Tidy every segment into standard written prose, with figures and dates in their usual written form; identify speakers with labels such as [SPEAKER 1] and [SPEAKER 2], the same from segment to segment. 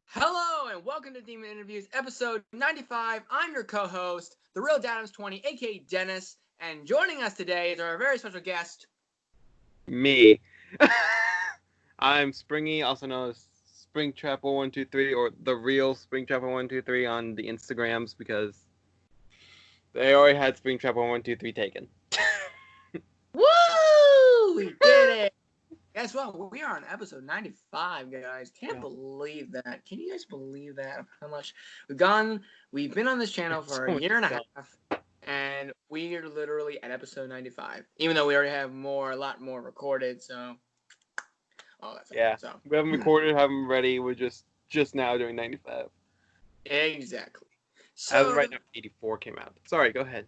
[SPEAKER 1] Hello and welcome to Demon Interviews, episode 95. I'm your co-host, the real Dadams20, aka Dennis, and joining us today is our very special guest.
[SPEAKER 2] Me. I'm Springy, also known as Springtrap1123 or the real Springtrap1123 on the Instagrams because they already had Springtrap1123 taken.
[SPEAKER 1] Woo! We did it! Guess what? We are on episode 95, guys. Can't believe that. Can you guys believe that? How much we've gone? We've been on this channel for a year and a half, and we are literally at episode 95. Even though we already have a lot more recorded, so. Oh, that's
[SPEAKER 2] So we haven't recorded, haven't ready. We're just now doing 95.
[SPEAKER 1] Exactly.
[SPEAKER 2] So as of right now, 84 came out. Sorry, go ahead.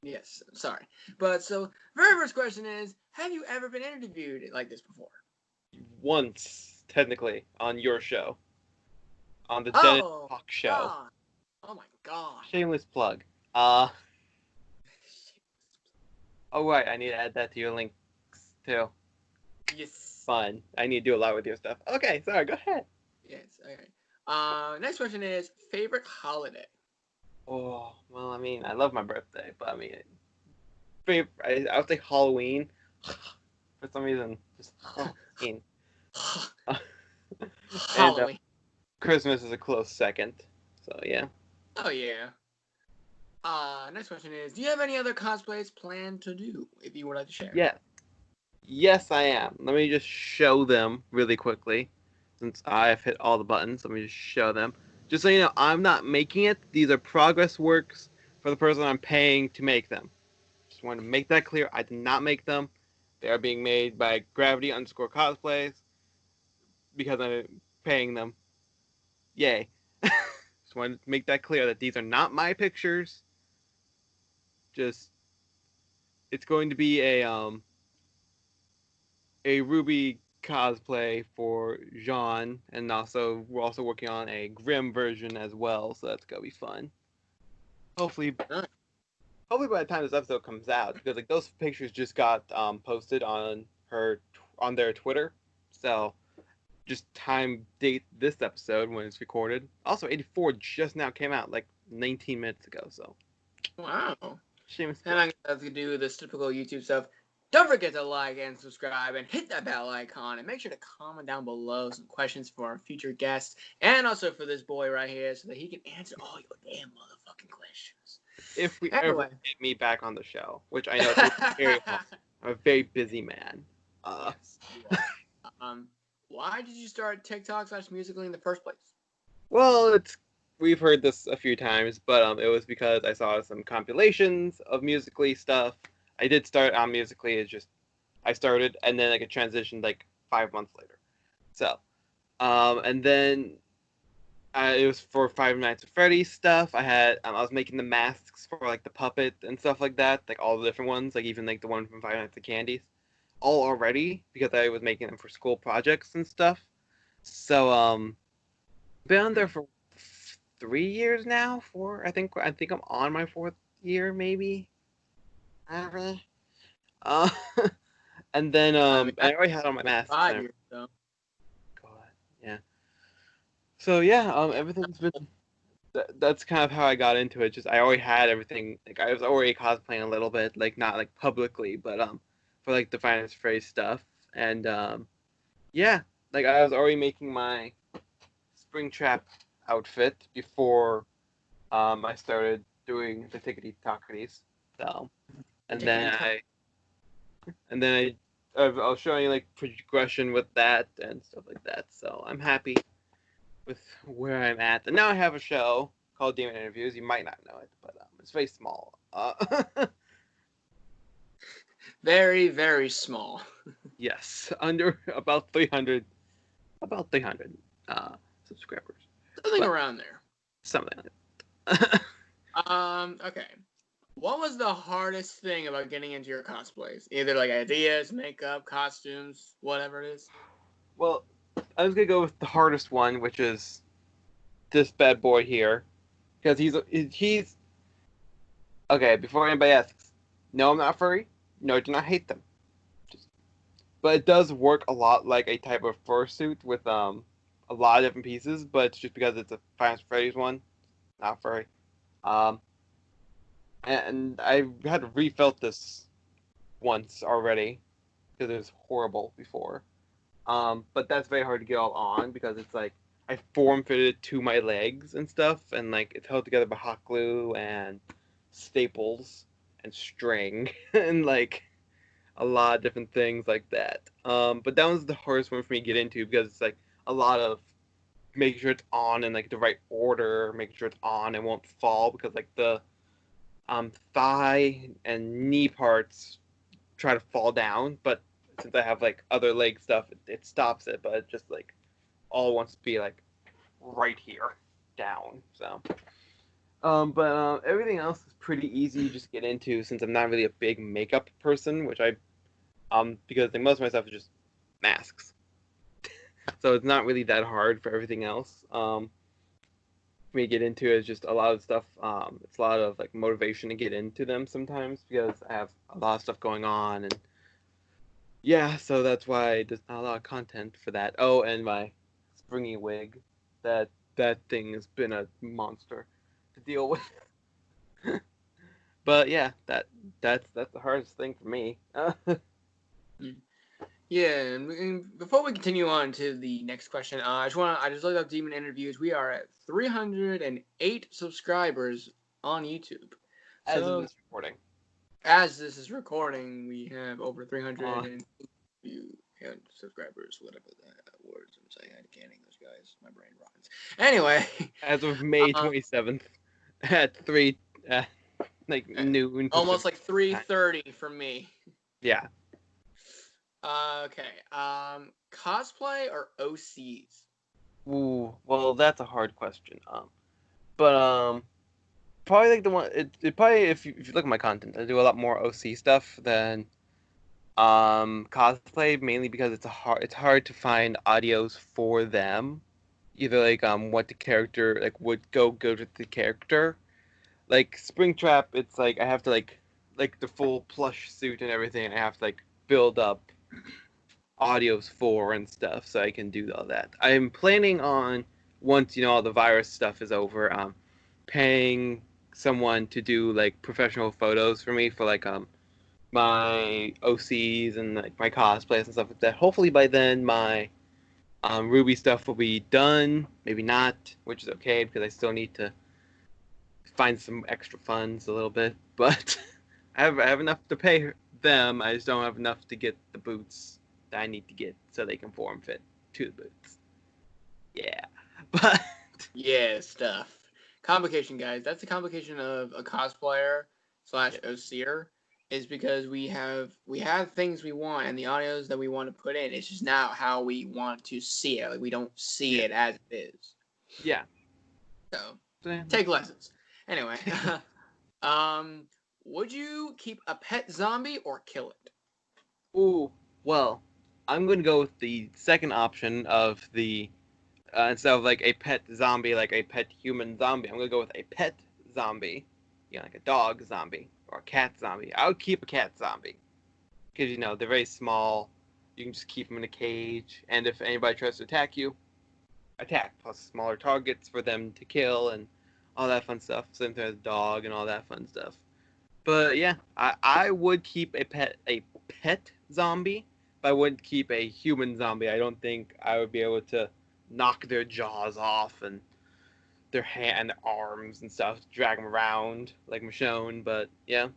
[SPEAKER 1] Yes, sorry. But so, very first question is, have you ever been interviewed like this before?
[SPEAKER 2] Once, technically, on your show. On the Dennis Talk Show.
[SPEAKER 1] God. Oh my god.
[SPEAKER 2] Shameless plug. Oh right, I need to add that to your links too.
[SPEAKER 1] Yes.
[SPEAKER 2] Fun. I need to do a lot with your stuff. Okay, sorry, go ahead.
[SPEAKER 1] Yes, okay. Next question is, favorite holiday?
[SPEAKER 2] Oh, well, I mean, I love my birthday, but I mean, I would say Halloween. For some reason, just Halloween.
[SPEAKER 1] Halloween.
[SPEAKER 2] And Christmas is a close second. So, yeah.
[SPEAKER 1] Oh, yeah. Next question is, do you have any other cosplays planned to do, if you would like to share?
[SPEAKER 2] Yeah. Yes, I am. Let me just show them really quickly. Since I've hit all the buttons, let me just show them. Just so you know, I'm not making it. These are progress works for the person I'm paying to make them. Just want to make that clear. I did not make them. They are being made by Gravity_Cosplays because I'm paying them. Yay. Just wanted to make that clear that these are not my pictures. Just, it's going to be a Ruby cosplay for Jean, and also we're also working on a Grim version as well, so that's gonna be fun. Hopefully by the time this episode comes out, because like those pictures just got posted on their Twitter, so just date this episode when it's recorded. Also, 84 just now came out like 19 minutes ago, so
[SPEAKER 1] wow.
[SPEAKER 2] Shameless.
[SPEAKER 1] And I'm gonna have to do this typical YouTube stuff. Don't forget to like and subscribe and hit that bell icon, and make sure to comment down below some questions for our future guests and also for this boy right here so that he can answer all your damn motherfucking questions.
[SPEAKER 2] If we ever get me back on the show, which I know is very hard. I'm a very busy man.
[SPEAKER 1] Yes, why did you start TikTok/Musical.ly in the first place?
[SPEAKER 2] Well, we've heard this a few times, but it was because I saw some compilations of Musical.ly stuff. I did start on Musical.ly. It's just I started, and then like it transitioned like 5 months later. So, and then it was for Five Nights at Freddy's stuff. I was making the masks for like the puppet and stuff like that, like all the different ones, like even like the one from Five Nights at Candy's, all already because I was making them for school projects and stuff. So been on there for 3 years now. 4, I think I'm on my 4th year, maybe. I don't really. And then I already had all my masks.
[SPEAKER 1] 5 years, though.
[SPEAKER 2] God, yeah. So yeah, everything's been. That's kind of how I got into it. Just I already had everything. Like I was already cosplaying a little bit, like not like publicly, but for like the Finance Phrase stuff, and yeah, like I was already making my Springtrap outfit before I started doing the Tickety Talkities. So, and then I'll show you like progression with that and stuff like that. So I'm happy with where I'm at. And now I have a show called Demon Interviews. You might not know it, but it's very small.
[SPEAKER 1] Very, very small.
[SPEAKER 2] Yes, under about 300 subscribers.
[SPEAKER 1] Something around there.
[SPEAKER 2] Something like that.
[SPEAKER 1] Okay. What was the hardest thing about getting into your cosplays? Either like ideas, makeup, costumes, whatever it is.
[SPEAKER 2] Well, I was gonna go with the hardest one, which is this bad boy here, because he's okay. Before anybody asks, no, I'm not furry. No, I do not hate them. But it does work a lot like a type of fursuit with a a lot of different pieces, but it's just because it's a Five Nights at Freddy's one, not furry. Um, and I had refelt this once already because it was horrible before. But that's very hard to get all on because it's like I form fitted it to my legs and stuff, and like it's held together by hot glue and staples and string and like a lot of different things like that. But that was the hardest one for me to get into because it's like a lot of making sure it's on in like the right order, making sure it's on and won't fall because like the thigh and knee parts try to fall down, but since I have like other leg stuff, it stops it, but it just like all wants to be like right here down. So, but everything else is pretty easy to just get into since I'm not really a big makeup person, which I because like, most of my stuff is just masks, so it's not really that hard for everything else. For me to get into is just a lot of stuff. It's a lot of like motivation to get into them sometimes because I have a lot of stuff going on and yeah, so that's why there's not a lot of content for that. Oh, and my springy wig, that thing has been a monster to deal with. But yeah, that's the hardest thing for me.
[SPEAKER 1] Yeah, and before we continue on to the next question, I just looked up Demon Interviews. We are at 308 subscribers on YouTube.
[SPEAKER 2] As
[SPEAKER 1] So
[SPEAKER 2] of this recording.
[SPEAKER 1] as this is recording, we have over 300 subscribers. Whatever the words I'm saying, I can't English, guys. My brain rots. Anyway,
[SPEAKER 2] As of May 27th, at like noon.
[SPEAKER 1] almost like
[SPEAKER 2] Pacific
[SPEAKER 1] 3:30 for me.
[SPEAKER 2] Yeah.
[SPEAKER 1] Okay. Cosplay or OCs?
[SPEAKER 2] Ooh, well, that's a hard question. But probably like the one. It probably if you look at my content, I do a lot more OC stuff than cosplay, mainly because it's hard to find audios for them. Either like what the character like would go to the character. Like Springtrap, it's like I have to like the full plush suit and everything. I have to like build up audios for and stuff so I can do all that. I'm planning on once all the virus stuff is over, paying someone to do like professional photos for me for like my OCs and like my cosplays and stuff like that. Hopefully by then my Ruby stuff will be done. Maybe not, which is okay because I still need to find some extra funds a little bit. But I have enough to pay them. I just don't have enough to get the boots that I need to get so they can form fit to the boots. Yeah, but
[SPEAKER 1] yeah, stuff. Complication, guys. That's the complication of a cosplayer / OCer is because we have things we want and the audios that we want to put in. It's just not how we want to see it. Like we don't see it as it is.
[SPEAKER 2] Yeah.
[SPEAKER 1] So take lessons. Anyway, would you keep a pet zombie or kill it?
[SPEAKER 2] Ooh, well, I'm gonna go with the second option of the instead of like a pet zombie, like a pet human zombie. I'm gonna go with a pet zombie, like a dog zombie or a cat zombie. I would keep a cat zombie because they're very small. You can just keep them in a cage, and if anybody tries to attack you, attack. Plus smaller targets for them to kill and all that fun stuff. Same thing as a dog and all that fun stuff. But yeah, I would keep a pet zombie, but I wouldn't keep a human zombie. I don't think I would be able to knock their jaws off and their hand, arms and stuff, drag them around like Michonne. But yeah.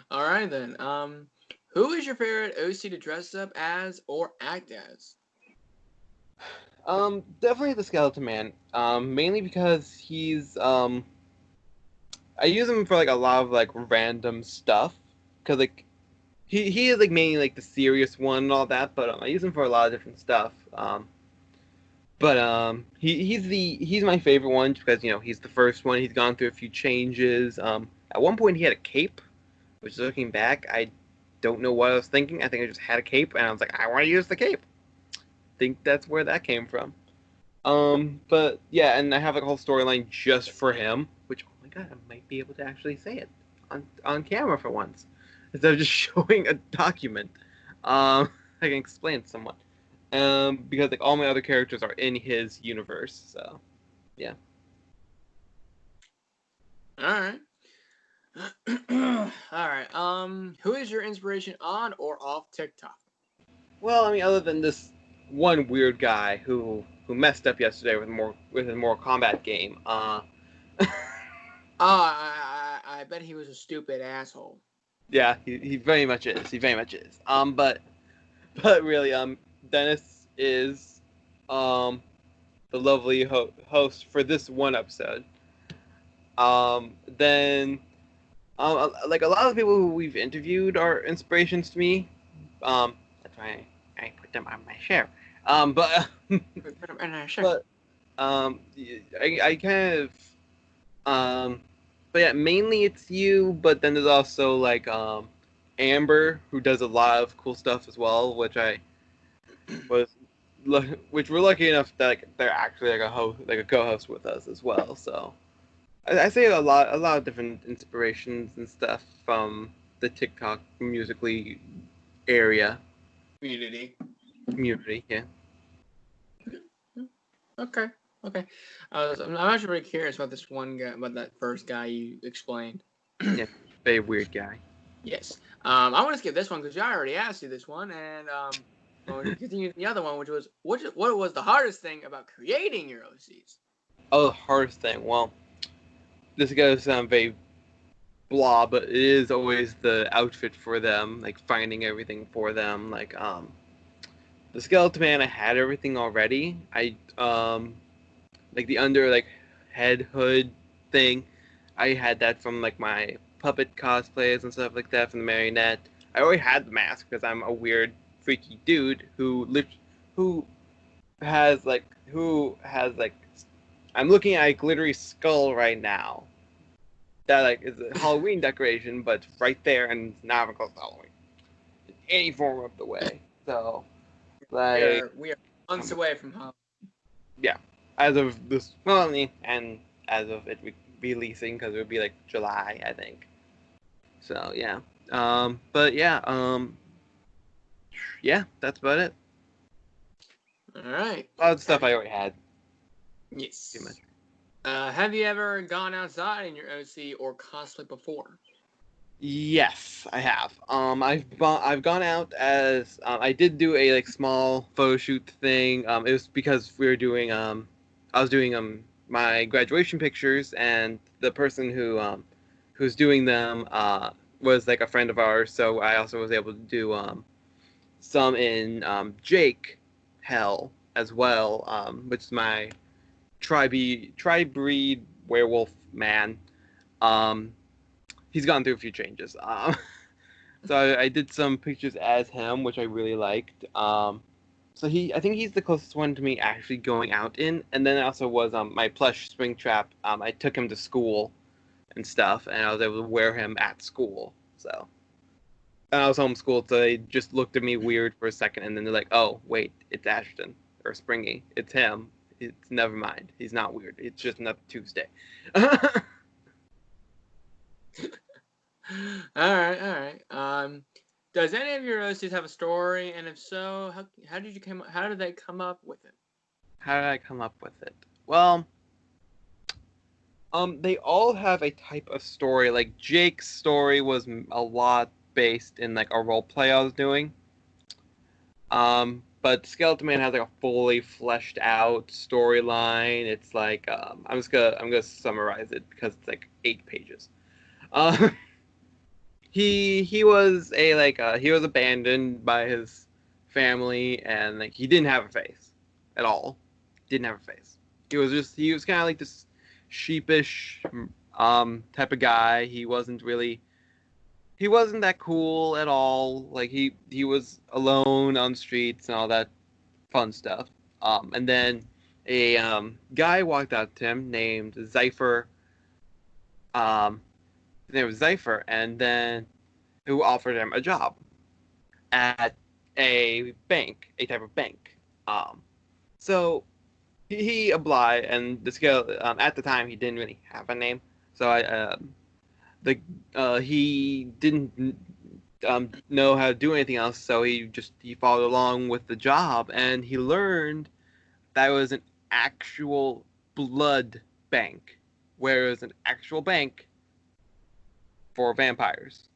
[SPEAKER 1] All right then. Who is your favorite OC to dress up as or act as?
[SPEAKER 2] Definitely the Skeleton Man. Mainly because he's I use him for like a lot of like random stuff because like he is like mainly like the serious one and all that, but I use him for a lot of different stuff. But he's my favorite one because he's the first one. He's gone through a few changes. At one point he had a cape, which looking back I don't know what I was thinking. I think I just had a cape and I was like I want to use the cape. Think that's where that came from. But yeah, and I have like a whole storyline just for him, which oh my god, I might be able to actually say it on camera for once instead of just showing a document. I can explain it somewhat. because like all my other characters are in his universe. So yeah.
[SPEAKER 1] All right. All right. Who is your inspiration on or off TikTok?
[SPEAKER 2] Well, I mean, other than this one weird guy who messed up yesterday with a Mortal Kombat game.
[SPEAKER 1] Oh, I bet he was a stupid asshole.
[SPEAKER 2] Yeah, he very much is. He very much is. But really, Dennis is the lovely host for this one episode. Then like a lot of the people who we've interviewed are inspirations to me. That's why I put them on my share. But but I kind of but yeah, mainly it's you. But then there's also like Amber, who does a lot of cool stuff as well, which I was which we're lucky enough that like, they're actually like a co-host with us as well. So I say a lot of different inspirations and stuff from the TikTok musically area
[SPEAKER 1] community.
[SPEAKER 2] yeah.
[SPEAKER 1] Okay. Okay. I'm actually really curious about this one guy, about that first guy you explained.
[SPEAKER 2] Yeah, very weird guy.
[SPEAKER 1] Yes. I want to skip this one because I already asked you this one, and we'll continue to the other one, which was what was the hardest thing about creating your OCs?
[SPEAKER 2] Oh, the hardest thing. Well, this is gonna sound very blah, but it is always the outfit for them, like finding everything for them. Like the Skeleton Man, I had everything already. I like the under like head hood thing. I had that from like my puppet cosplays and stuff like that from the marionette. I already had the mask because I'm a weird, freaky dude who has like I'm looking at a glittery skull right now. That like is a Halloween decoration, but it's right there and it's not even close to Halloween. In any form of the way. So like
[SPEAKER 1] We are months away from home.
[SPEAKER 2] yeah. As of this and as of it releasing because it would be like July, I think. So yeah. But yeah, that's about it.
[SPEAKER 1] All right.
[SPEAKER 2] A lot of stuff I already had.
[SPEAKER 1] Yes.
[SPEAKER 2] Too much.
[SPEAKER 1] Have you ever gone outside in your OC or cosplay before?
[SPEAKER 2] Yes, I have. I've gone out as I did do a like small photo shoot thing. It was because we were doing I was doing my graduation pictures, and the person who's doing them was like a friend of ours, so I also was able to do some in Jake Hell as well, which is my tri-breed werewolf man. Um, he's gone through a few changes. So I did some pictures as him, which I really liked. So I think he's the closest one to me actually going out in. And then also was my plush Springtrap. I took him to school and stuff, and I was able to wear him at school. So, and I was homeschooled, so they just looked at me weird for a second, and then they're like, "Oh, wait, it's Ashton or Springy. It's him. It's never mind. He's not weird. It's just another Tuesday."
[SPEAKER 1] All right. Does any of your OCs have a story? And if so, how did they come up with it?
[SPEAKER 2] How did I come up with it? Well, they all have a type of story. Like Jake's story was a lot based in like a role play I was doing. But Skeleton Man has like a fully fleshed out storyline. It's like I'm gonna summarize it because it's like 8 pages. He was he was abandoned by his family, and like he didn't have a face at all. Didn't have a face. He was kind of like this sheepish type of guy. He wasn't that cool at all. Like he was alone on the streets and all that fun stuff. And then a guy walked up to him named Zypher. His name was Zypher, and then who offered him a job at a bank, a type of bank. So he obliged, and the scale at the time he didn't really have a name, so he didn't know how to do anything else, so he followed along with the job, and he learned that it was an actual blood bank, where it was an actual bank for vampires.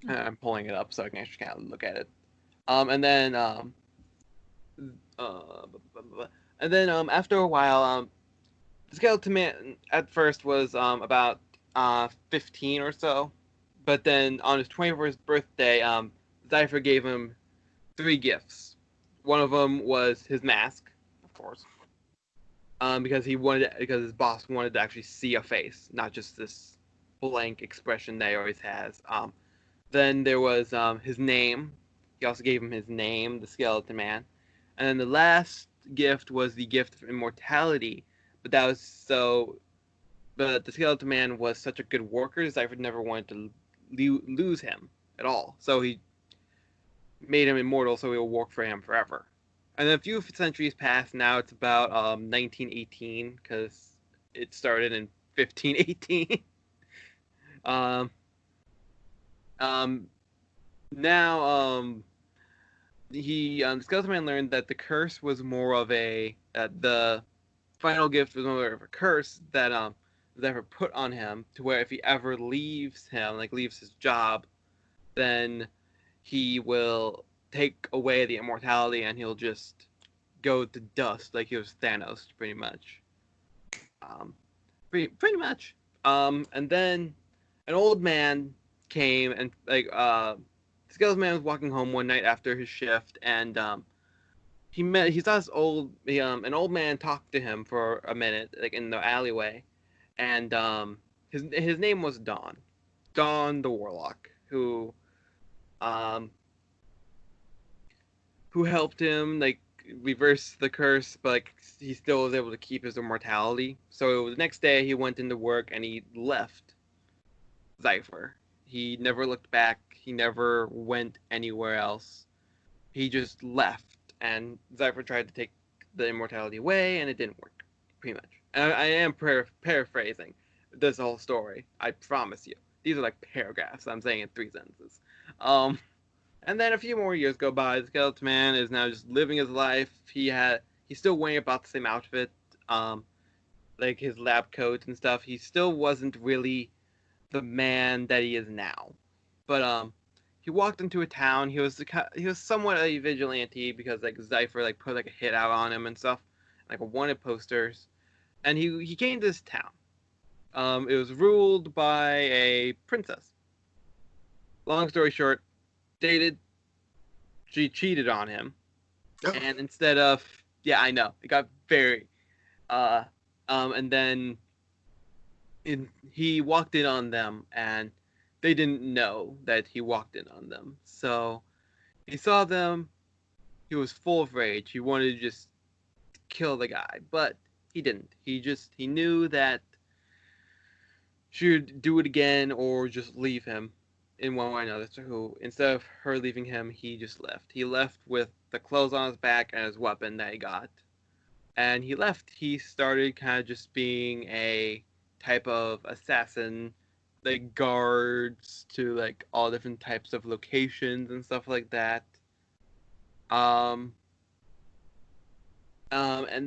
[SPEAKER 2] I'm pulling it up so I can actually kind of look at it. And then after a while, the Skeleton Man at first was about 15 or so, but then on his 21st birthday, Cypher gave him 3 gifts. One of them was his mask, of course, because his boss wanted to actually see a face, not just this blank expression that he always has. Then there was his name. He also gave him his name, the Skeleton Man. And then the last gift was the gift of immortality. But the Skeleton Man was such a good worker, Cypher never wanted to lose him at all. So he made him immortal, so he will work for him forever. And then a few centuries passed. Now it's about 1918, because it started in 1518. Now the Skeleton Man learned that the curse was more of the final gift was more of a curse that was ever put on him, to where if he ever leaves his job, then he will take away the immortality and he'll just go to dust, like he was Thanos, pretty much. Pretty much. And then an old man came, and Skeleton Man was walking home one night after his shift, and he saw an old man talk to him for a minute, like in the alleyway, and his name was Dawn the Warlock, who helped him like reverse the curse, but like he still was able to keep his immortality. So the next day he went into work and he left Cypher. He never looked back. He never went anywhere else. He just left, and Cypher tried to take the immortality away, and it didn't work, pretty much. And I am paraphrasing this whole story. I promise you. These are like paragraphs I'm saying in 3 sentences. And then a few more years go by. The Skeleton Man is now just living his life. He's still wearing about the same outfit, like his lab coat and stuff. He still wasn't really the man that he is now. But he walked into a town. He was somewhat a vigilante, because like Cypher like put like a hit out on him and stuff, like a wanted posters. And he came to this town. It was ruled by a princess. Long story short, she cheated on him, and instead of I know it got very and then he walked in on them, and they didn't know that he walked in on them. So he saw them. He was full of rage. He wanted to just kill the guy, but he didn't. He knew that she would do it again or just leave him in one way or another. So instead of her leaving him, he just left. He left with the clothes on his back and his weapon that he got. And he left. He started kind of just being a type of assassin, like guards to like all different types of locations and stuff like that. And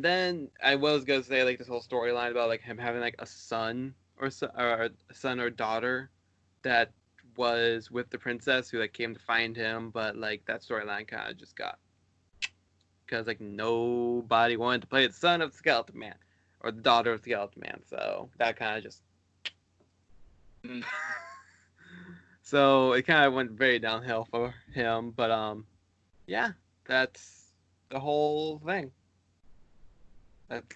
[SPEAKER 2] then I was gonna say like this whole storyline about like him having like a son or daughter that was with the princess, who like came to find him, but like that storyline kind of just got, because like nobody wanted to play the son of the Skeleton Man or the daughter of the Skeleton Man, so that kind of just so it kind of went very downhill for him. But yeah, that's the whole thing.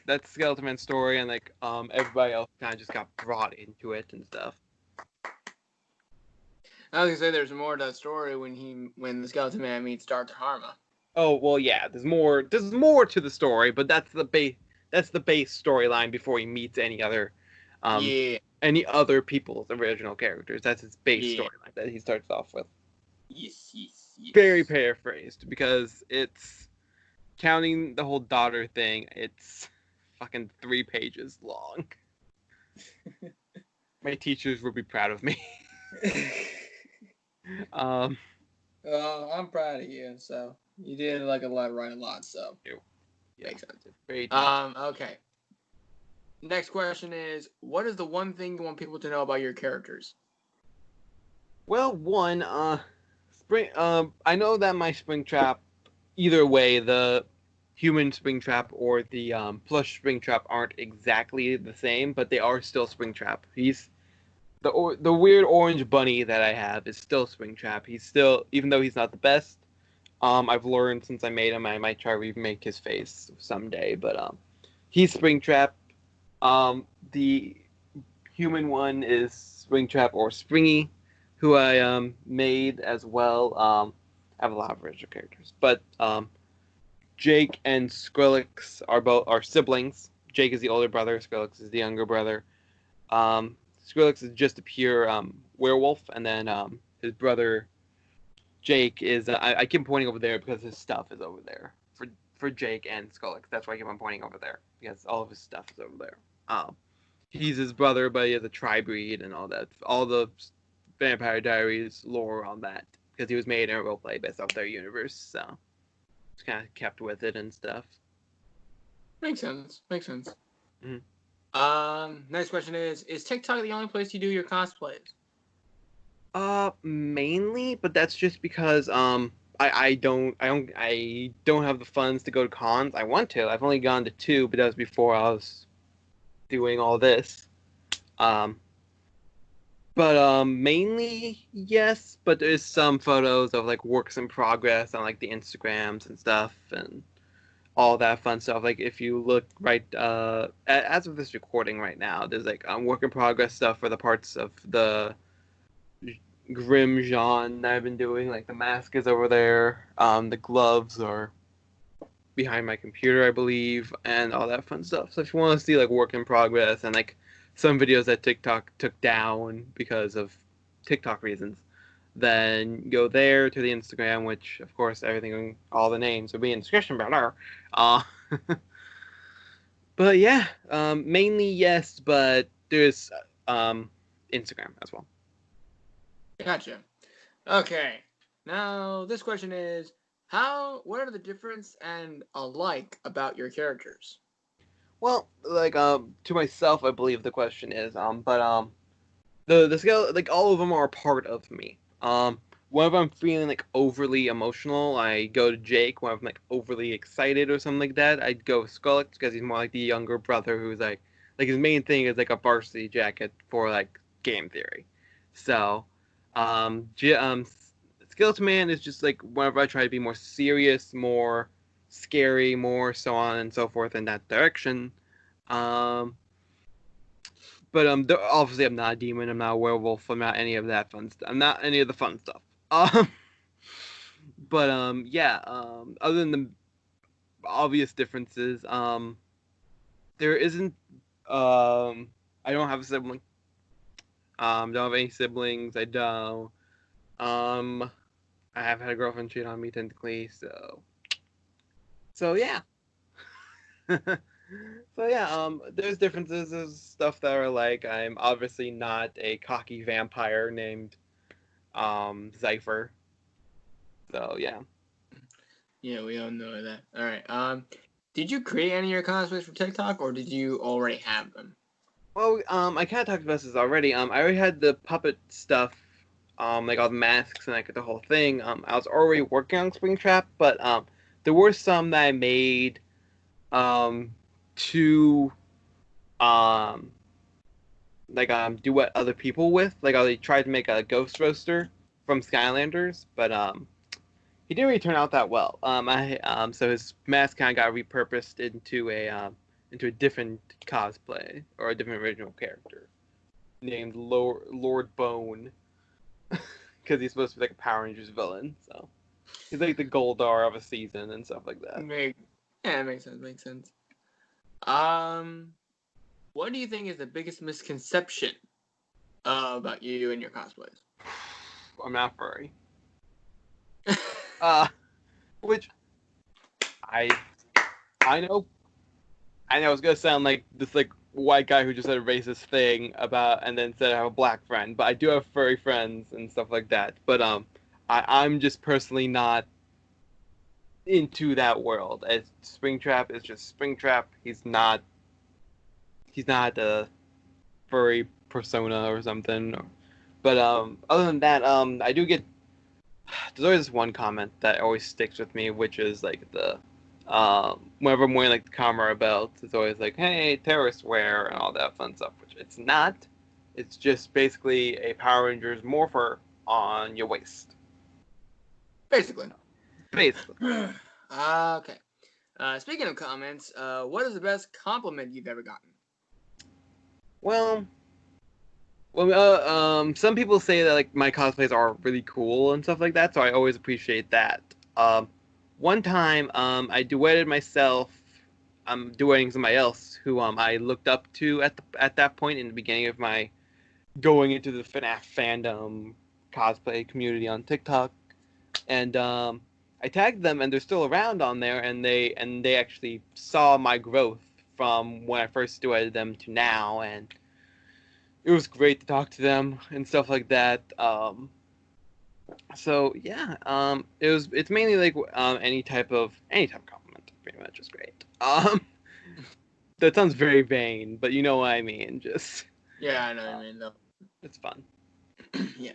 [SPEAKER 2] That's Skeleton Man's story, and like everybody else kind of just got brought into it and stuff.
[SPEAKER 1] I was gonna say there's more to that story when the Skeleton Man meets Dr. Harma.
[SPEAKER 2] Oh well, yeah. There's more to the story, but that's the base storyline before he meets any other people's original characters. That's his base storyline that he starts off with.
[SPEAKER 1] Yes.
[SPEAKER 2] Very paraphrased, because it's counting the whole daughter thing. It's fucking 3 pages long. My teachers would be proud of me. Um,
[SPEAKER 1] I'm proud of you. So you did like a lot, right? A lot. So
[SPEAKER 2] yeah,
[SPEAKER 1] makes sense.
[SPEAKER 2] very detailed.
[SPEAKER 1] Okay. Next question is, what is the one thing you want people to know about your characters?
[SPEAKER 2] Well, one, I know that my Springtrap, either way, the human Springtrap or the plush Springtrap aren't exactly the same, but they are still Springtrap. He's the weird orange bunny that I have is still Springtrap. He's still, even though he's not the best. I've learned since I made him, I might try to remake his face someday, but he's Springtrap. The human one is Springtrap or Springy, who I made as well. I have a lot of original characters, but Jake and Skrillex are siblings. Jake is the older brother. Skrillex is the younger brother. Skrillex is just a pure werewolf, and then his brother Jake is. I keep pointing over there because his stuff is over there for Jake and Skrillex. That's why I keep on pointing over there because all of his stuff is over there. He's his brother, but he has a tri-breed and all that. All the Vampire Diaries lore on that because he was made in a roleplay based off their universe, so it's kind of kept with it and stuff.
[SPEAKER 1] Makes sense. Makes sense.
[SPEAKER 2] Mm-hmm.
[SPEAKER 1] Next question is TikTok the only place you do your cosplays?
[SPEAKER 2] Mainly, but that's just because I don't have the funds to go to cons. I want to. I've only gone to two, but that was before I was doing all this. But mainly yes, but there's some photos of like works in progress on like the Instagrams and stuff and all that fun stuff. Like if you look right as of this recording right now, there's like work in progress stuff for the parts of the Grim Jean that I've been doing. Like the mask is over there, the gloves are behind my computer, I believe, and all that fun stuff. So if you want to see like work in progress and like some videos that TikTok took down because of TikTok reasons, then go there to the Instagram, which of course everything, all the names will be in the description below. Uh, but yeah, mainly yes, but there's Instagram as well.
[SPEAKER 1] Gotcha. Okay. Now this question is, what are the difference and alike about your characters?
[SPEAKER 2] Well, like to myself, I believe the question is but the scale, like all of them are a part of me. Whenever I'm feeling like overly emotional, I go to Jake. When I'm like overly excited or something like that, I'd go with Skrillex because he's more like the younger brother who's like his main thing is like a varsity jacket for like game theory. So, Skeleton Man is just like whenever I try to be more serious, more scary, more so on and so forth in that direction. Um, but obviously I'm not a demon. I'm not a werewolf. I'm not any of that fun stuff. I'm not any of the fun stuff. Um, but yeah. Other than the obvious differences, there isn't. I don't have a sibling. Don't have any siblings. I don't. I have had a girlfriend cheat on me technically. So yeah. So yeah, there's differences. There's stuff that are like I'm obviously not a cocky vampire named Zypher. So yeah.
[SPEAKER 1] Yeah, we all know that. All right. Did you create any of your cosplays for TikTok, or did you already have them?
[SPEAKER 2] Well, I kind of talked about this already. I already had the puppet stuff, like all the masks and like the whole thing. I was already working on Springtrap, but there were some that I made, to, um, like do what other people with. Like I tried to make a ghost roaster from Skylanders, but he didn't really turn out that well. So his mask kind of got repurposed into a different cosplay or a different original character named Lord Bone, because he's supposed to be like a Power Rangers villain. So he's like the Goldar of a season and stuff like that.
[SPEAKER 1] Yeah, it makes sense. Makes sense. Um, what do you think is the biggest misconception about you and your cosplays?
[SPEAKER 2] I'm not furry. Which I I know it's gonna sound like this like white guy who just said a racist thing about, and then said I have a black friend. But I do have furry friends and stuff like that. But I'm just personally not into that world. Springtrap is just Springtrap. He's not a furry persona or something. But other than that, I do get. There's always this one comment that always sticks with me, which is like the whenever I'm wearing like the Kamara belt, it's always like, "Hey, terrorist wear" and all that fun stuff. Which it's not. It's just basically a Power Rangers morpher on your waist.
[SPEAKER 1] Basically.
[SPEAKER 2] Okay.
[SPEAKER 1] Speaking of comments, what is the best compliment you've ever gotten?
[SPEAKER 2] Well, some people say that like my cosplays are really cool and stuff like that, so I always appreciate that. One time, I duetted myself. I'm duetting somebody else who I looked up to at that point in the beginning of my going into the FNAF fandom cosplay community on TikTok, and I tagged them, and they're still around on there, and they actually saw my growth from when I first duetted them to now, and it was great to talk to them and stuff like that. So yeah, it's mainly like any type of compliment pretty much is great. That sounds very vain, but you know what I mean. Just
[SPEAKER 1] yeah, I know what I mean though.
[SPEAKER 2] It's fun.
[SPEAKER 1] Yeah.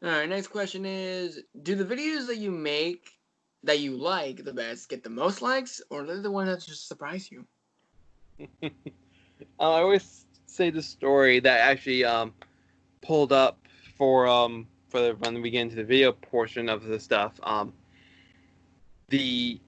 [SPEAKER 1] All right. Next question is: do the videos that you make that you like the best get the most likes, or are they the ones that just surprise you?
[SPEAKER 2] I always say the story that actually pulled up for when we get into the video portion of the stuff. It's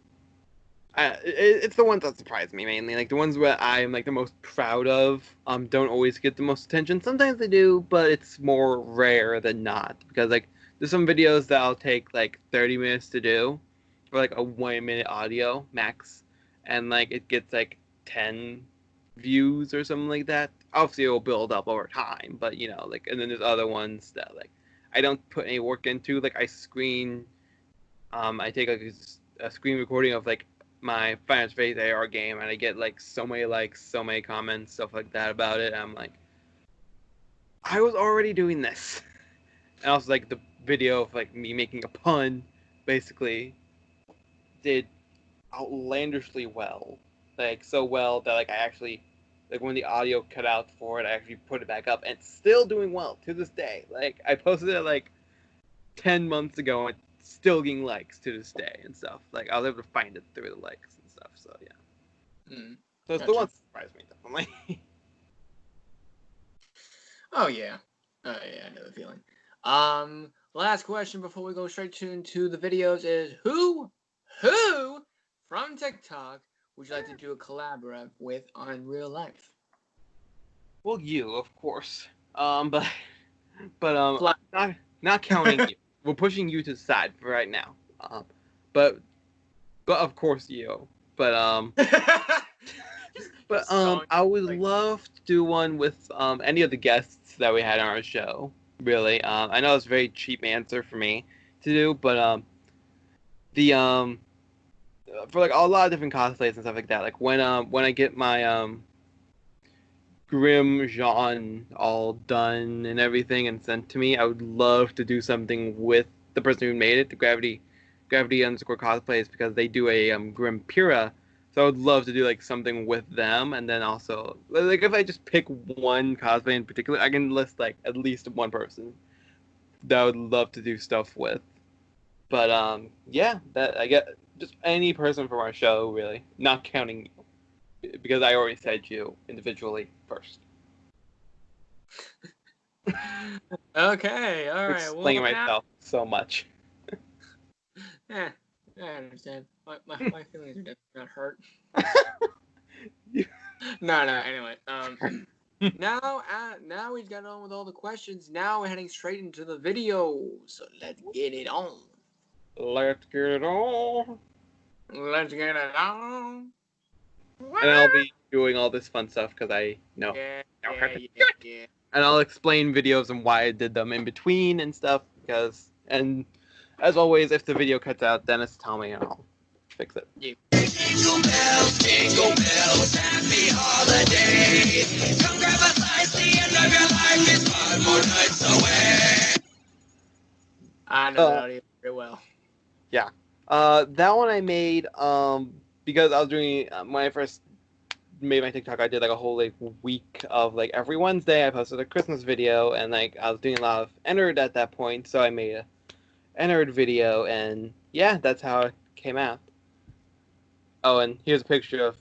[SPEAKER 2] the ones that surprise me mainly. Like the ones where I'm like the most proud of don't always get the most attention. Sometimes they do, but it's more rare than not, because like there's some videos that I'll take like 30 minutes to do, or like a 1 minute audio max, and like it gets like 10 views or something like that. Obviously it will build up over time, but you know, like, and then there's other ones that like I don't put any work into. Like I take like a screen recording of like my Final Fantasy AR game, and I get like so many likes, so many comments, stuff like that about it. I'm like, I was already doing this. And also like the video of like me making a pun basically did outlandishly well. Like so well that like I actually, like when the audio cut out for it, I actually put it back up, and it's still doing well to this day. Like I posted it like 10 months ago, and it's still getting likes to this day and stuff. Like I was able to find it through the likes and stuff. So yeah. So it's the one that surprised me definitely.
[SPEAKER 1] Oh yeah. Yeah, I know the feeling. Last question before we go straight into the videos is who from TikTok would you like to do a collab with on real life?
[SPEAKER 2] Well, you, of course. But not counting you. We're pushing you to the side for right now. But of course you. But I would love to do one with any of the guests that we had on our show. Really, I know it's a very cheap answer for me to do, but for like a lot of different cosplays and stuff like that. Like when I get my Grim Jean all done and everything and sent to me, I would love to do something with the person who made it, the Gravity _ cosplays, because they do a Grim Pira. So I would love to do like something with them, and then also like if I just pick one cosplay in particular, I can list like at least one person that I would love to do stuff with. But yeah, that I get just any person from our show really, not counting you, because I already said you individually first.
[SPEAKER 1] Okay, all right.
[SPEAKER 2] Explaining myself so much.
[SPEAKER 1] Yeah, I understand. My feelings are definitely not hurt. No. Anyway, now we've got on with all the questions. Now we're heading straight into the video. So let's get it on.
[SPEAKER 2] Let's get it on.
[SPEAKER 1] Let's get it on.
[SPEAKER 2] And I'll be doing all this fun stuff because I know.
[SPEAKER 1] Yeah.
[SPEAKER 2] And I'll explain videos and why I did them in between and stuff. And as always, if the video cuts out, Dennis, tell me and I'll fix it.
[SPEAKER 1] Yeah.
[SPEAKER 3] Jingle bells, happy holiday.
[SPEAKER 1] know that audio very well.
[SPEAKER 2] Yeah. That one I made because I was doing when I first made my TikTok, I did like a whole like week of like every Wednesday I posted a Christmas video, and like I was doing a lot of Ennard at that point, so I made a Ennard video, and yeah, that's how it came out. Oh, and here's a picture of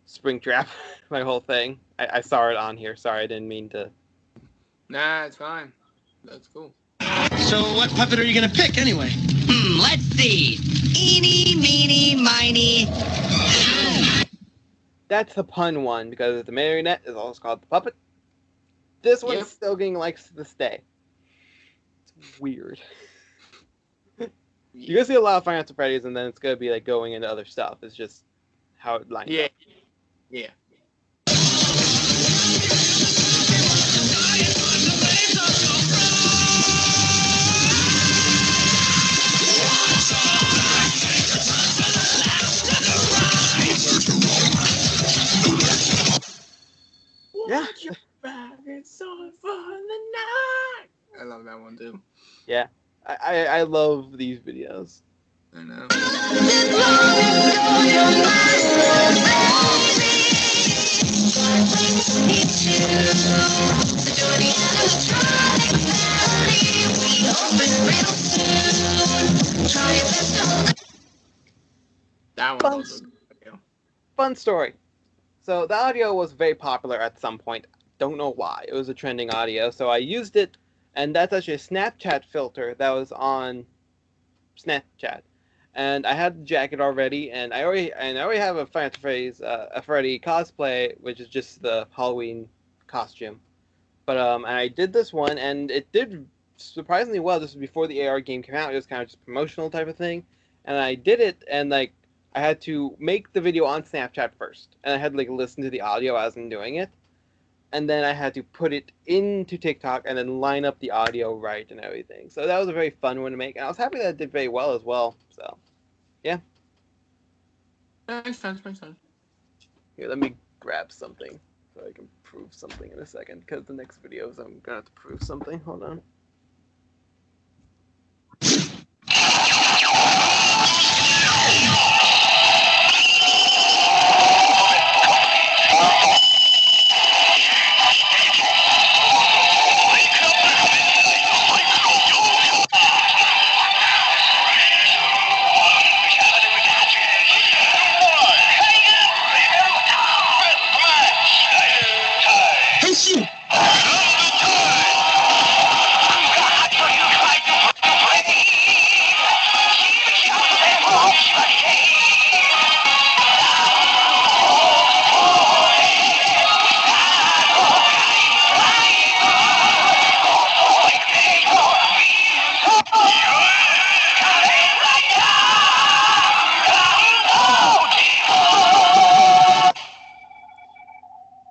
[SPEAKER 2] Springtrap, my whole thing. I saw it on here. Sorry, I didn't mean to.
[SPEAKER 1] Nah, it's fine. That's cool.
[SPEAKER 3] So what puppet are you gonna pick anyway?
[SPEAKER 4] Let's see. Eeny, meeny, miny.
[SPEAKER 2] That's the pun one, because the marionette is also called the puppet. This one's still getting likes to this day. It's weird. You're gonna see a lot of Five Nights at Freddy's, and then it's gonna be like going into other stuff. It's just how it lines up.
[SPEAKER 1] Yeah.
[SPEAKER 2] Yeah.
[SPEAKER 1] It's on for the night. I love that one too.
[SPEAKER 2] Yeah. I love these videos.
[SPEAKER 1] I know. That one was a good video.
[SPEAKER 2] Fun story. So the audio was very popular at some point. Don't know why. It was a trending audio, so I used it, and that's actually a Snapchat filter that was on Snapchat. And I had the jacket already, and I already have a Five Nights at Freddy's, a Freddy cosplay, which is just the Halloween costume. But and I did this one, and it did surprisingly well. This was before the AR game came out. It was kind of just promotional type of thing, and I did it, and like I had to make the video on Snapchat first, and I had to like listen to the audio as I'm doing it, and then I had to put it into TikTok and then line up the audio right and everything. So that was a very fun one to make, and I was happy that it did very well as well. So, yeah.
[SPEAKER 1] Makes sense.
[SPEAKER 2] Here, let me grab something so I can prove something in a second, because the next videos I'm gonna have to prove something. Hold on.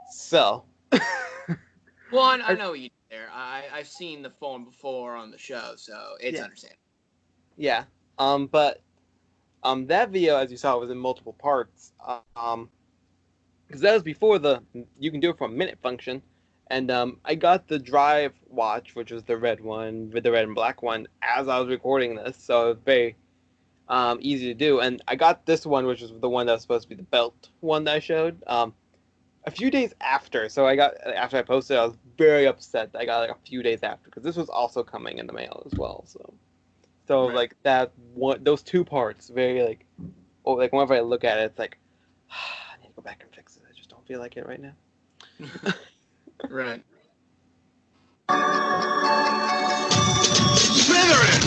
[SPEAKER 2] So.
[SPEAKER 1] Well, I know what you did there. I've seen the form before on the show, so it's understandable.
[SPEAKER 2] Yeah. But that video, as you saw, was in multiple parts. Because that was before the you can do it from a minute function, and I got the Drive watch, which was the red one with the red and black one, as I was recording this, so it was very easy to do. And I got this one, which was the one that was supposed to be the belt one that I showed. A few days after, so after I posted, I was very upset that I got like a few days after, because this was also coming in the mail as well. So right. Like that one, those two parts, very like, like whenever I look at it, it's like I need to go back and fix it. I just don't feel like it right now.
[SPEAKER 1] Right.
[SPEAKER 3] Slytherin!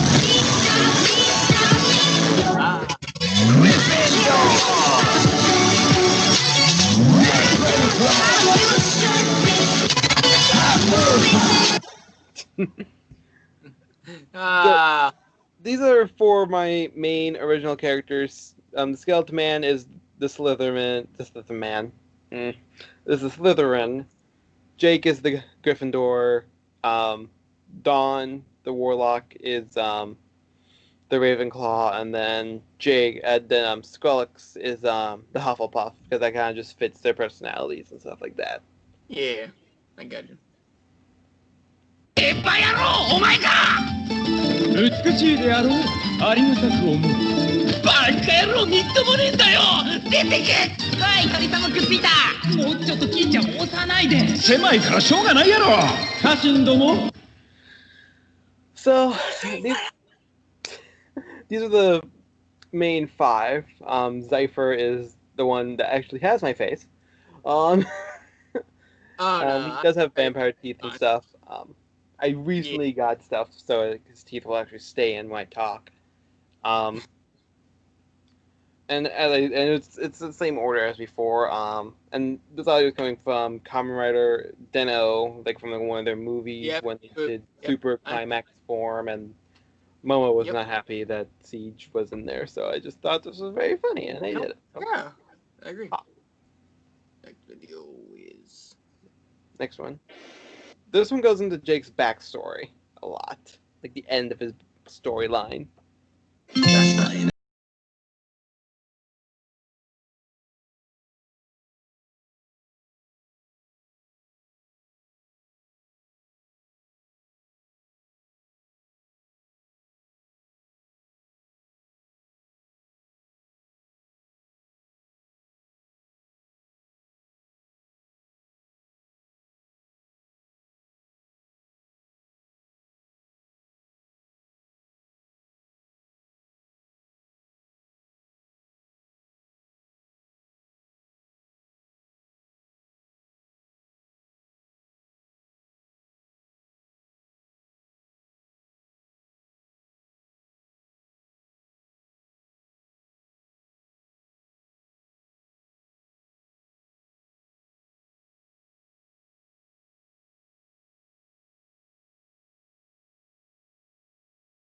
[SPEAKER 2] So, these are four of my main original characters. The Skeleton Man is the Slytherin. This is the man. This is Slytherin. Jake is the Gryffindor. Dawn, the Warlock, is the Ravenclaw, and then Skrillex is the Hufflepuff, because that kind of just fits their personalities and stuff like that.
[SPEAKER 1] Yeah, I got you.
[SPEAKER 4] Oh my god!
[SPEAKER 5] 美しいであろう。ありがたく思う。バカ野郎みっともねえんだよ。出てけ。
[SPEAKER 4] おい鳥様くっぴた。
[SPEAKER 5] もうちょっと金ちゃん押さないで。狭いからしょうがないやろ。家臣ども。
[SPEAKER 2] So these are the main 5. Zypher is the one that actually has my face. He does have vampire teeth and stuff. I recently got stuff so his teeth will actually stay in when I talk. And it's the same order as before. And this audio is coming from Kamen Rider Den-O, like from one of their movies when they did Super Climax form, and Momo was not happy that Siege was in there, so I just thought this was very funny, and I did it.
[SPEAKER 1] Yeah, I agree. Next video is...
[SPEAKER 2] Next one. This one goes into Jake's backstory a lot, like the end of his storyline.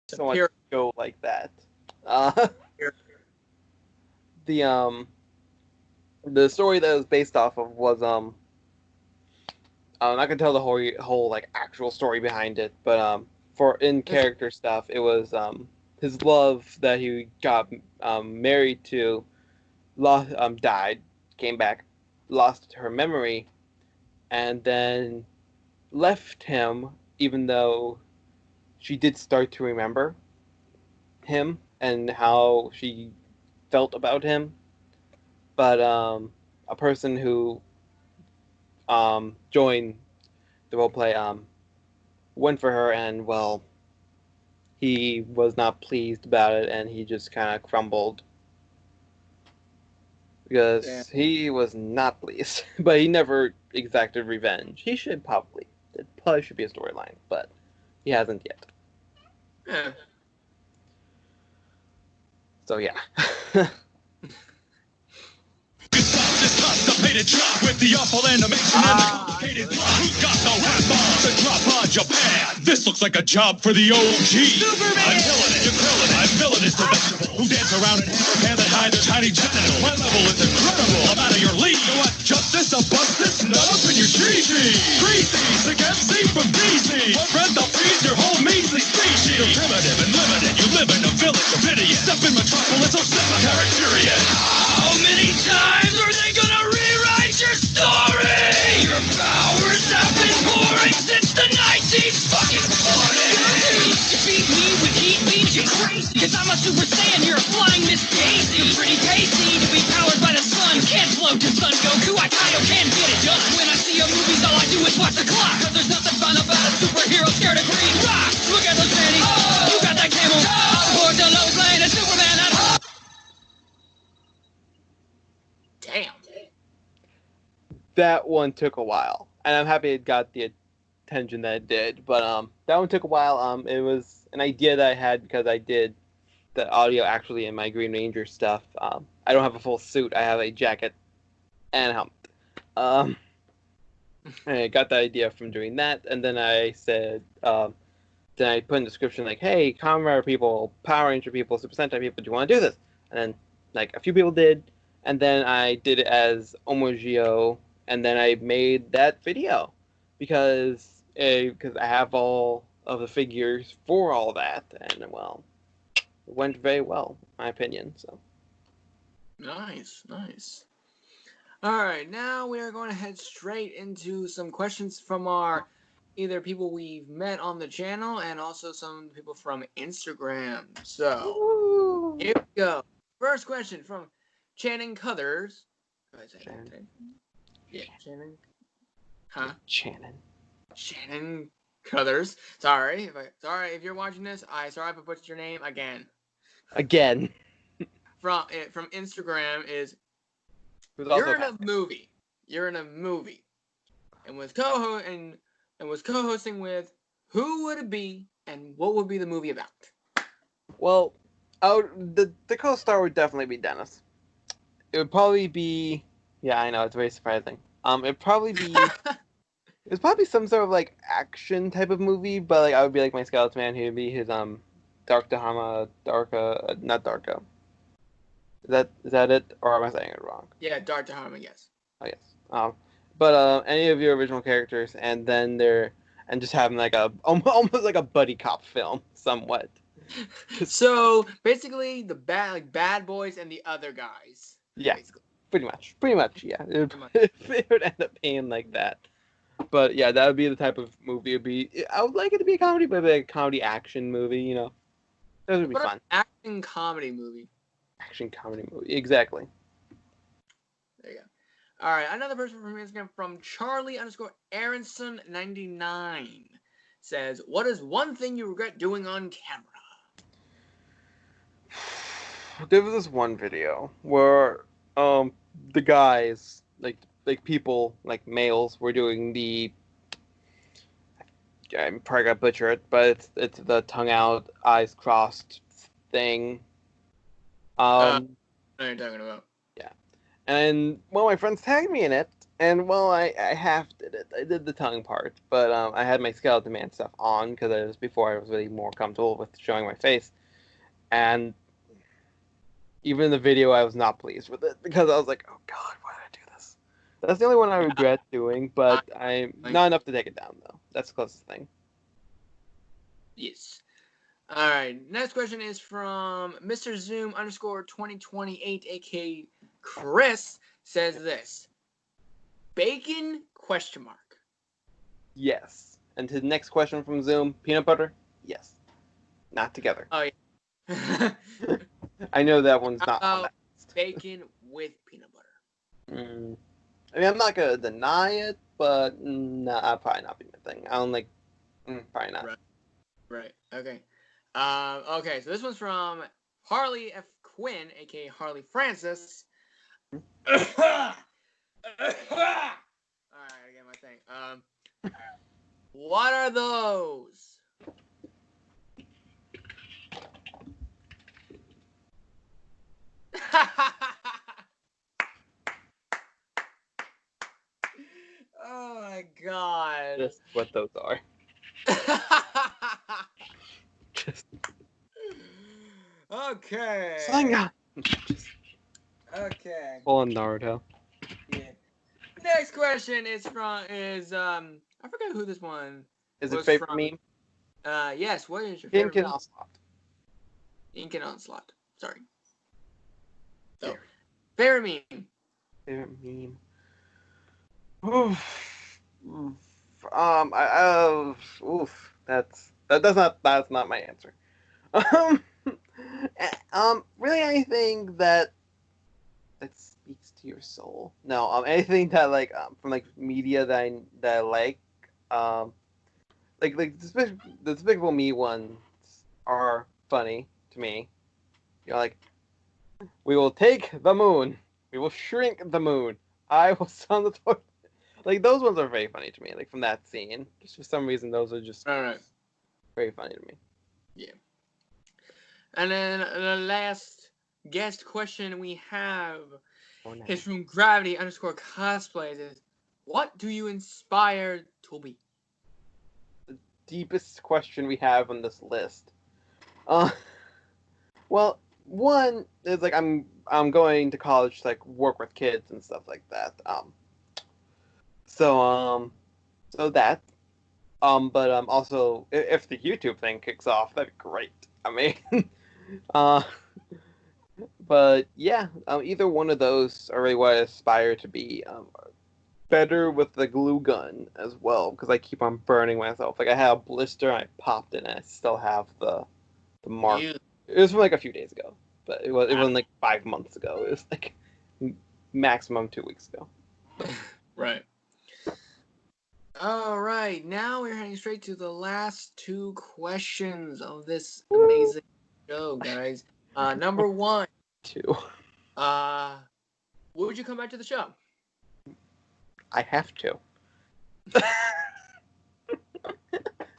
[SPEAKER 2] So much go like that. The story that it was based off of was I'm not gonna tell the whole like actual story behind it, but for in character stuff, it was his love that he got married to, lost died, came back, lost her memory, and then left him, even though she did start to remember him and how she felt about him. But a person who joined the roleplay went for her, and well, he was not pleased about it, and he just kind of crumbled because he was not pleased. But he never exacted revenge. He should probably. It probably should be a storyline, but he hasn't yet.
[SPEAKER 1] Yeah.
[SPEAKER 2] So yeah.
[SPEAKER 6] Constipated drop with the awful animation and the complicated plot. Who got the rap on the drop on Japan? This looks like a job for the OG. Superman! I'm villainous, you're villainous. I'm villainous to vegetables who dance around and hand that hide their tiny genitals. My level is incredible. I'm out of your league. You want justice? I'll bust this nut up in your cheesy. Greasy, sick MC from DC. One breath, I'll freeze your whole measly species. You're primitive and limited. You live in a village of idiots. Step in Metropolis, I'll step on Characterian. How many times are they gonna rewrite your story? Your powers have been pouring since the 1940s.
[SPEAKER 4] You beat me with heat beams, you're crazy. Cause I'm a Super Saiyan, you're a flying Miss Daisy. You're pretty tasty to be powered by the sun. You can't float to Son Goku, I can't get it done. When I see your movies, all I do is watch the clock. Cause there's nothing fun about a superhero scared of green rock. Look at those panties, you got that camel. Or the Lois Lane and Superman.
[SPEAKER 1] Damn.
[SPEAKER 2] That one took a while, and I'm happy it got the attention that it did. But that one took a while. It was an idea that I had because I did the audio actually in my Green Ranger stuff. I don't have a full suit. I have a jacket and a helmet. I got the idea from doing that, and then I said, then I put in the description like, "Hey, Kamen Rider people, Power Ranger people, Super Sentai people, do you want to do this?" And then like a few people did. And then I did it as Omogio, and then I made that video because I have all of the figures for all that, and well, it went very well, in my opinion. So
[SPEAKER 1] nice. All right, now we are going to head straight into some questions from our either people we've met on the channel and also some people from Instagram. So here we go. First question from Channing Cuthers. Go ahead, say
[SPEAKER 2] Shannon.
[SPEAKER 1] it. Yeah, Channing. Huh? Shannon Cuthers. Sorry if you're watching this. Sorry if I butchered your name again.
[SPEAKER 2] Again.
[SPEAKER 1] From Instagram is
[SPEAKER 2] Who's also
[SPEAKER 1] you're in a
[SPEAKER 2] Batman.
[SPEAKER 1] movie. You're in a movie, and was co-hosting with who would it be and what would be the movie about?
[SPEAKER 2] Well, the co-star would definitely be Dennis. It would probably be. Yeah, I know it's very surprising. It'd probably be. It's probably some sort of like action type of movie, but like I would be like my skeleton man. He would be his Darka. Not Darka. Is that it, or am I saying it wrong?
[SPEAKER 1] Yeah, Dr. Harmon, yes.
[SPEAKER 2] Oh yes. But any of your original characters, and then just having like almost like a buddy cop film, somewhat.
[SPEAKER 1] So basically, the bad boys and the other guys.
[SPEAKER 2] Yeah,
[SPEAKER 1] Basically.
[SPEAKER 2] pretty much. Yeah, it would end up being like that. But yeah, that would be the type of movie it'd be. I would like it to be a comedy, but like a comedy action movie. You know, that would be
[SPEAKER 1] What
[SPEAKER 2] fun.
[SPEAKER 1] an action comedy movie.
[SPEAKER 2] Action comedy movie, exactly.
[SPEAKER 1] There you go. All right, another person from Instagram from Charlie_Aronson99 says, "What is one thing you regret doing on camera?"
[SPEAKER 2] There was this one video where the guys like people like males were doing the I'm probably gonna butcher it, but it's the tongue out, eyes crossed thing.
[SPEAKER 1] I know what you're talking about.
[SPEAKER 2] And well, my friends tagged me in it, and well, I half did it. I did the tongue part, but I had my skeleton man stuff on because it was before I was really more comfortable with showing my face, and even in the video, I was not pleased with it because I was like, oh god, why did I do this? That's the only one I regret doing, but I'm not enough to take it down though. That's the closest thing.
[SPEAKER 1] Yes. All right. Next question is from Mr. Zoom_2028, aka Chris, says this: bacon ?
[SPEAKER 2] Yes. And to the next question from Zoom, peanut butter? Yes. Not together.
[SPEAKER 1] Oh yeah.
[SPEAKER 2] I know that one's not on that.
[SPEAKER 1] Bacon with peanut butter.
[SPEAKER 2] I mean, I'm not gonna deny it, but nah, I'll probably not be my thing. I don't like. Probably not.
[SPEAKER 1] Right. Okay. Okay. So this one's from Harley F. Quinn, aka Harley Francis. All right, I get my thing. What are those? Oh my god.
[SPEAKER 2] Just what those are. Just
[SPEAKER 1] Okay.
[SPEAKER 2] Sanga.
[SPEAKER 1] Okay.
[SPEAKER 2] Full on Naruto.
[SPEAKER 1] Yeah. Next question is from I forgot who this one.
[SPEAKER 2] Is it
[SPEAKER 1] was
[SPEAKER 2] favorite
[SPEAKER 1] from.
[SPEAKER 2] meme?
[SPEAKER 1] Yes. What is your
[SPEAKER 2] Ink
[SPEAKER 1] favorite?
[SPEAKER 2] and Onslaught.
[SPEAKER 1] Ink and Onslaught. Sorry. So, favorite meme.
[SPEAKER 2] Favorite meme. Oof. Oof. That's not my answer. Really anything that speaks to your soul. No, anything that like from like media that I like. Like the Despicable Me ones are funny to me. You know, like we will take the moon, we will shrink the moon. I will sun the toilet. Like those ones are very funny to me. Like from that scene, just for some reason, those are just
[SPEAKER 1] All right.
[SPEAKER 2] very funny to me.
[SPEAKER 1] Yeah. And then the last guest question we have is from Gravity_cosplays. Is what do you inspire to be?
[SPEAKER 2] The deepest question we have on this list. Well, one is like I'm going to college to like work with kids and stuff like that. So that. But also if the YouTube thing kicks off, that'd be great. I mean, but yeah, either one of those are really what I aspire to be. better with the glue gun as well because I keep on burning myself. Like I had a blister, and I popped it, and I still have the mark.
[SPEAKER 1] You-
[SPEAKER 2] It was from like a few days ago, but it wasn't like 5 months ago. It was like maximum 2 weeks ago.
[SPEAKER 1] Right. All right. Now we're heading straight to the last 2 questions of this amazing show, guys. Number 1.
[SPEAKER 2] 2.
[SPEAKER 1] Would you come back to the show?
[SPEAKER 2] I have to.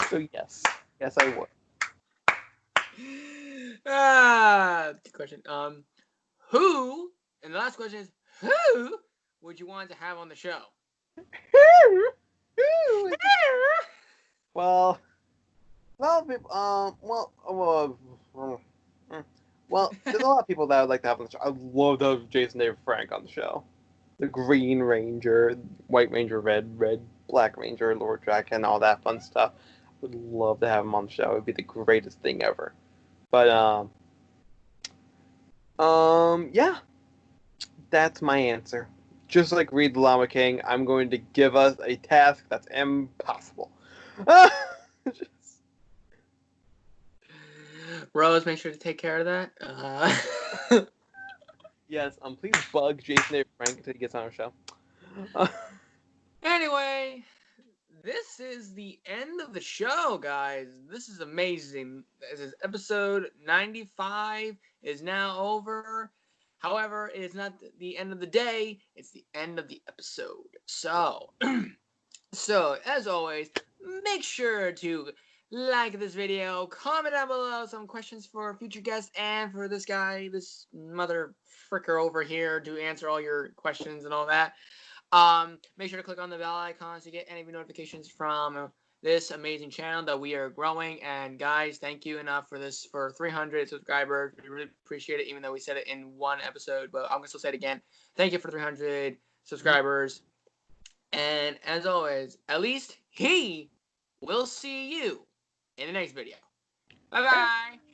[SPEAKER 2] So yes, I would.
[SPEAKER 1] Good question. Who? And the last question is, who would you want to have on the show?
[SPEAKER 2] Well, there's a lot of people that I would like to have on the show. I'd love to have Jason David Frank on the show. The Green Ranger, White Ranger, Red, Black Ranger, Lord Draken, all that fun stuff. Would love to have him on the show. It would be the greatest thing ever. But yeah, that's my answer. Just like Read the Llama King, I'm going to give us a task that's impossible.
[SPEAKER 1] Rose, make sure to take care of that.
[SPEAKER 2] Yes, please bug Jason David Frank until he gets on our show.
[SPEAKER 1] Anyway, this is the end of the show, guys. This is amazing. This is episode 95 is now over. However, it is not the end of the day. It's the end of the episode. So, as always, make sure to like this video, comment down below some questions for future guests and for this guy, this mother fricker over here to answer all your questions and all that. Make sure to click on the bell icon to get any notifications from this amazing channel that we are growing. And guys, thank you enough for 300 subscribers. We really appreciate it, even though we said it in one episode, but I'm gonna still say it again. Thank you for 300 subscribers. And as always, at least he will see you in the next video. Bye bye.